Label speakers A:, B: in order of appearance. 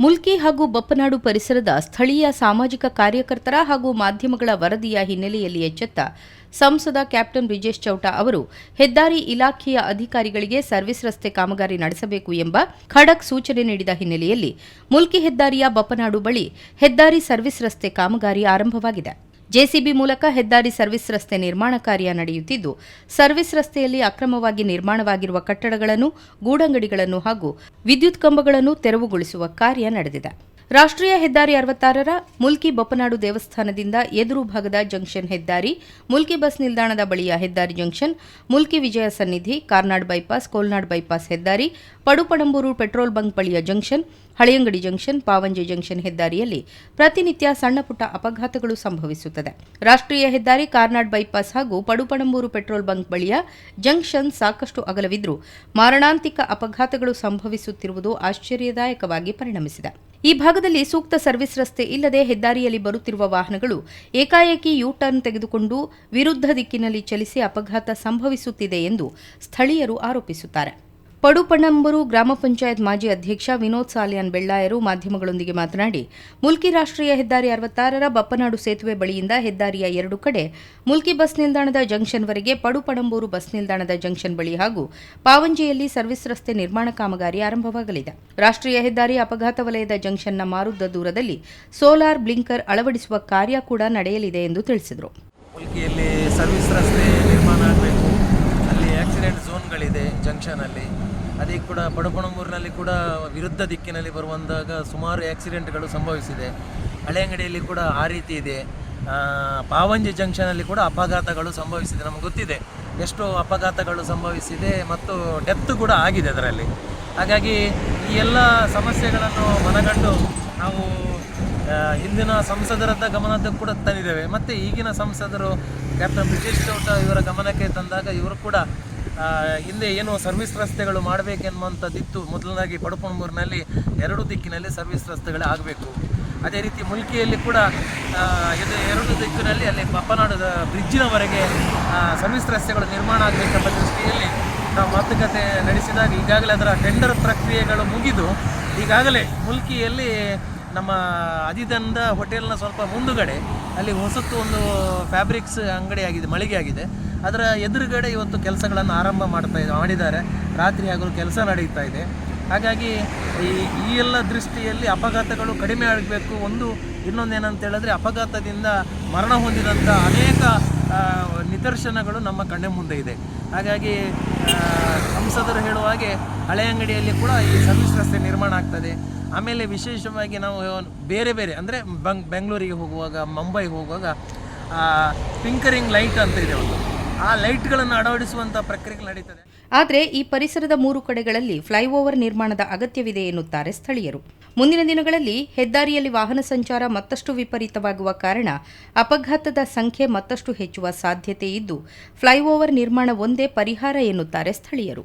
A: ಮುಲ್ಕಿ ಹಾಗೂ ಬಪ್ಪನಾಡು ಪರಿಸರದ ಸ್ಥಳೀಯ ಸಾಮಾಜಿಕ ಕಾರ್ಯಕರ್ತರ ಹಾಗೂ ಮಾಧ್ಯಮಗಳ ವರದಿಯ ಹಿನ್ನೆಲೆಯಲ್ಲಿ ಎಚ್ಚೆತ್ತ ಸಂಸದ ಕ್ಯಾಪ್ಟನ್ ಬ್ರಿಜೇಶ್ ಚೌಟ ಅವರು ಹೆದ್ದಾರಿ ಇಲಾಖೆಯ ಅಧಿಕಾರಿಗಳಿಗೆ ಸರ್ವಿಸ್ ರಸ್ತೆ ಕಾಮಗಾರಿ ನಡೆಸಬೇಕು ಎಂಬ ಖಡಕ್ ಸೂಚನೆ ನೀಡಿದ ಹಿನ್ನೆಲೆಯಲ್ಲಿ ಮುಲ್ಕಿ ಹೆದ್ದಾರಿಯ ಬಪ್ಪನಾಡು ಬಳಿ ಹೆದ್ದಾರಿ ಸರ್ವಿಸ್ ರಸ್ತೆ ಕಾಮಗಾರಿ ಆರಂಭವಾಗಿದೆ. ಜೆಸಿಬಿ ಮೂಲಕ ಹೆದ್ದಾರಿ ಸರ್ವಿಸ್ ರಸ್ತೆ ನಿರ್ಮಾಣ ಕಾರ್ಯ ನಡೆಯುತ್ತಿದ್ದು, ಸರ್ವಿಸ್ ರಸ್ತೆಯಲ್ಲಿ ಅಕ್ರಮವಾಗಿ ನಿರ್ಮಾಣವಾಗಿರುವ ಕಟ್ಟಡಗಳನ್ನು, ಗೂಡಂಗಡಿಗಳನ್ನು ಹಾಗೂ ವಿದ್ಯುತ್ ಕಂಬಗಳನ್ನು ತೆರವುಗೊಳಿಸುವ ಕಾರ್ಯ ನಡೆದಿದೆ. ರಾಷ್ಟ್ರೀಯ ಹೆದ್ದಾರಿ 66ರ ಮುಲ್ಕಿ ಬಪ್ಪನಾಡು ದೇವಸ್ಥಾನದಿಂದ ಎದುರು ಭಾಗದ ಜಂಕ್ಷನ್ ಹೆದ್ದಾರಿ, ಮುಲ್ಕಿ ಬಸ್ ನಿಲ್ದಾಣದ ಬಳಿಯ ಹೆದ್ದಾರಿ ಜಂಕ್ಷನ್, ಮುಲ್ಕಿ ವಿಜಯ ಸನ್ನಿಧಿ, ಕಾರ್ನಾಡ್ ಬೈಪಾಸ್, ಕೋಲ್ನಾಡ್ ಬೈಪಾಸ್ ಹೆದ್ದಾರಿ, ಪಡುಪಣಂಬೂರು ಪೆಟ್ರೋಲ್ ಬಂಕ್ ಬಳಿಯ junction, Haleyangadi junction, Pavanje junction ಹೆದ್ದಾರಿಯಲ್ಲಿ ಪ್ರತಿನಿತ್ಯ ಸಣ್ಣಪುಟ್ಟ ಅಪಘಾತಗಳು ಸಂಭವಿಸುತ್ತದೆ. ರಾಷ್ಟ್ರೀಯ ಹೆದ್ದಾರಿ, ಕಾರ್ನಾಡ್ ಬೈಪಾಸ್ ಹಾಗೂ ಪಡುಪಣಂಬೂರು ಪೆಟ್ರೋಲ್ ಬಂಕ್ ಬಳಿಯ ಜಂಕ್ಷನ್ ಸಾಕಷ್ಟು ಅಗಲವಿದ್ದರೂ ಮಾರಣಾಂತಿಕ ಅಪಘಾತಗಳು ಸಂಭವಿಸುತ್ತಿರುವುದು ಆಶ್ಚರ್ಯದಾಯಕವಾಗಿ ಪರಿಣಮಿಸಿದೆ. ಈ ಭಾಗದಲ್ಲಿ ಸೂಕ್ತ ಸರ್ವಿಸ್ ರಸ್ತೆ ಇಲ್ಲದೆ ಹೆದ್ದಾರಿಯಲ್ಲಿ ಬರುತ್ತಿರುವ ವಾಹನಗಳು ಏಕಾಏಕಿ ಯೂ ಟರ್ನ್ ತೆಗೆದುಕೊಂಡು ವಿರುದ್ಧ ದಿಕ್ಕಿನಲ್ಲಿ ಚಲಿಸಿ ಅಪಘಾತ ಸಂಭವಿಸುತ್ತಿದೆ ಎಂದು ಸ್ಥಳೀಯರು ಆರೋಪಿಸುತ್ತಾರೆ. ಪಡುಪಣಂಬೂರು ಗ್ರಾಮ ಪಂಚಾಯತ್ ಮಾಜಿ ಅಧ್ಯಕ್ಷ ವಿನೋದ್ ಸಾಲ್ಯಾನ್ ಬೆಳ್ಳಾಯರು ಮಾಧ್ಯಮಗಳೊಂದಿಗೆ ಮಾತನಾಡಿ, ಮುಲ್ಕಿ ರಾಷ್ಟ್ರೀಯ ಹೆದ್ದಾರಿ 66ರ ಬಪ್ಪನಾಡು ಸೇತುವೆ ಬಳಿಯಿಂದ ಹೆದ್ದಾರಿಯ 2 ಕಡೆ ಮುಲ್ಕಿ ಬಸ್ ನಿಲ್ದಾಣದ ಜಂಕ್ಷನ್ವರೆಗೆ, ಪಡುಪಣಂಬೂರು ಬಸ್ ನಿಲ್ದಾಣದ ಜಂಕ್ಷನ್ ಬಳಿ ಹಾಗೂ ಪಾವಂಜೆಯಲ್ಲಿ ಸರ್ವಿಸ್ ರಸ್ತೆ ನಿರ್ಮಾಣ ಕಾಮಗಾರಿ ಆರಂಭವಾಗಲಿದೆ. ರಾಷ್ಟ್ರೀಯ ಹೆದ್ದಾರಿ ಅಪಘಾತ ವಲಯದ ಜಂಕ್ಷನ್ನ ಮಾರುದ್ದ ದೂರದಲ್ಲಿ ಸೋಲಾರ್ ಬ್ಲಿಂಕರ್ ಅಳವಡಿಸುವ ಕಾರ್ಯ ಕೂಡ ನಡೆಯಲಿದೆ ಎಂದು ತಿಳಿಸಿದರು.
B: ಮುಲ್ಕಿಯಲ್ಲಿ ಸರ್ವಿಸ್ ರಸ್ತೆ ನಿರ್ಮಾಣ ಆಗಬೇಕು. ಅಲ್ಲಿ ಆಕ್ಸಿಡೆಂಟ್ ಝೋನ್ಗಳಿದೆ ಜಂಕ್ಷನಲ್ಲಿ. ಅದೇ ಕೂಡ ಪಡುಪಣಂಬೂರಿನಲ್ಲಿ ಕೂಡ ವಿರುದ್ಧ ದಿಕ್ಕಿನಲ್ಲಿ ಬರುವಂದಾಗ ಸುಮಾರು ಆಕ್ಸಿಡೆಂಟ್ಗಳು ಸಂಭವಿಸಿದೆ. ಹಳೆಯಂಗಡಿಯಲ್ಲಿ ಕೂಡ ಆ ರೀತಿ ಇದೆ. ಪಾವಂಜೆ ಜಂಕ್ಷನಲ್ಲಿ ಕೂಡ ಅಪಘಾತಗಳು ಸಂಭವಿಸಿದೆ. ನಮಗೆ ಗೊತ್ತಿದೆ ಎಷ್ಟು ಅಪಘಾತಗಳು ಸಂಭವಿಸಿದೆ ಮತ್ತು ಡೆತ್ ಕೂಡ ಆಗಿದೆ ಅದರಲ್ಲಿ. ಹಾಗಾಗಿ ಈ ಎಲ್ಲ ಸಮಸ್ಯೆಗಳನ್ನು ಮನಗಂಡು ನಾವು ಹಿಂದಿನ ಸಂಸದರದ ಗಮನದ ಕೂಡ ತಂದಿದ್ದೇವೆ. ಮತ್ತು ಈಗಿನ ಸಂಸದರು ಕ್ಯಾಪ್ಟನ್ ಬ್ರಿಜೇಶ್ ಚೌಟ ಇವರ ಗಮನಕ್ಕೆ ತಂದಾಗ ಇವರು ಕೂಡ ಹಿಂದೆ ಏನು ಸರ್ವಿಸ್ ರಸ್ತೆಗಳು ಮಾಡಬೇಕೆನ್ನುವಂಥದ್ದಿತ್ತು. ಮೊದಲನಾಗಿ ಪಡುಪಣಂಬೂರಿನಲ್ಲಿ 2 ದಿಕ್ಕಿನಲ್ಲಿ ಸರ್ವಿಸ್ ರಸ್ತೆಗಳೇ ಆಗಬೇಕು. ಅದೇ ರೀತಿ ಮುಲ್ಕಿಯಲ್ಲಿ ಕೂಡ 2 ದಿಕ್ಕಿನಲ್ಲಿ ಅಲ್ಲಿ ಬಪ್ಪನಾಡು ಬ್ರಿಡ್ಜಿನವರೆಗೆ ಸರ್ವಿಸ್ ರಸ್ತೆಗಳು ನಿರ್ಮಾಣ ಆಗಬೇಕೆಂಬ ದೃಷ್ಟಿಯಲ್ಲಿ ನಾವು ಮಾತುಕತೆ ನಡೆಸಿದಾಗ ಈಗಾಗಲೇ ಅದರ ಟೆಂಡರ್ ಪ್ರಕ್ರಿಯೆಗಳು ಮುಗಿದು ಈಗಾಗಲೇ ಮುಲ್ಕಿಯಲ್ಲಿ ನಮ್ಮ ಅದಿದಂದ ಹೋಟೆಲ್ನ ಸ್ವಲ್ಪ ಮುಂದುಗಡೆ ಅಲ್ಲಿ ಹೊಸತು ಒಂದು ಫ್ಯಾಬ್ರಿಕ್ಸ್ ಅಂಗಡಿ ಆಗಿದೆ, ಮಳಿಗೆ ಆಗಿದೆ. ಅದರ ಎದುರುಗಡೆ ಇವತ್ತು ಕೆಲಸಗಳನ್ನು ಆರಂಭ ಮಾಡಿದ್ದಾರೆ. ರಾತ್ರಿ ಆಗಲು ಕೆಲಸ ನಡೀತಾ ಇದೆ. ಹಾಗಾಗಿ ಈ ಎಲ್ಲ ದೃಷ್ಟಿಯಲ್ಲಿ ಅಪಘಾತಗಳು ಕಡಿಮೆ ಆಗಬೇಕು. ಇನ್ನೊಂದೇನಂತ ಹೇಳಿದ್ರೆ ಅಪಘಾತದಿಂದ ಮರಣ ಹೊಂದಿದಂಥ ಅನೇಕ ನಿದರ್ಶನಗಳು ನಮ್ಮ ಕಣ್ಣ ಮುಂದೆ ಇದೆ. ಹಾಗಾಗಿ ಸಂಸದರು ಹೇಳುವ ಹಾಗೆ ಹಳೆಯಂಗಡಿಯಲ್ಲಿ ಕೂಡ ಈ ಸರ್ವಿಸ್ ರಸ್ತೆ ನಿರ್ಮಾಣ ಆಗ್ತದೆ. ಆಮೇಲೆ ವಿಶೇಷವಾಗಿ ನಾವು ಬೇರೆ ಅಂದರೆ ಬೆಂಗಳೂರಿಗೆ ಹೋಗುವಾಗ, ಮುಂಬೈಗೆ ಹೋಗುವಾಗ ಪಿಂಕರಿಂಗ್ ಲೈಟ್ ಅಂತ ಇದೆ ಒಂದು, ಆ ಲೈಟ್ಗಳನ್ನು ಅಳವಡಿಸುವಂಥ ಪ್ರಕ್ರಿಯೆಗಳು ನಡೀತದೆ.
A: ಆದರೆ ಈ ಪರಿಸರದ 3 ಕಡೆಗಳಲ್ಲಿ ಫ್ಲೈಓವರ್ ನಿರ್ಮಾಣದ ಅಗತ್ಯವಿದೆ ಎನ್ನುತ್ತಾರೆ ಸ್ಥಳೀಯರು. ಮುಂದಿನ ದಿನಗಳಲ್ಲಿ ಹೆದ್ದಾರಿಯಲ್ಲಿ ವಾಹನ ಸಂಚಾರ ಮತ್ತಷ್ಟು ವಿಪರೀತವಾಗುವ ಕಾರಣ ಅಪಘಾತದ ಸಂಖ್ಯೆ ಮತ್ತಷ್ಟು ಹೆಚ್ಚುವ ಸಾಧ್ಯತೆ ಇದ್ದು, ಫ್ಲೈಓವರ್ ನಿರ್ಮಾಣ ಒಂದೇ ಪರಿಹಾರ ಎನ್ನುತ್ತಾರೆ ಸ್ಥಳೀಯರು.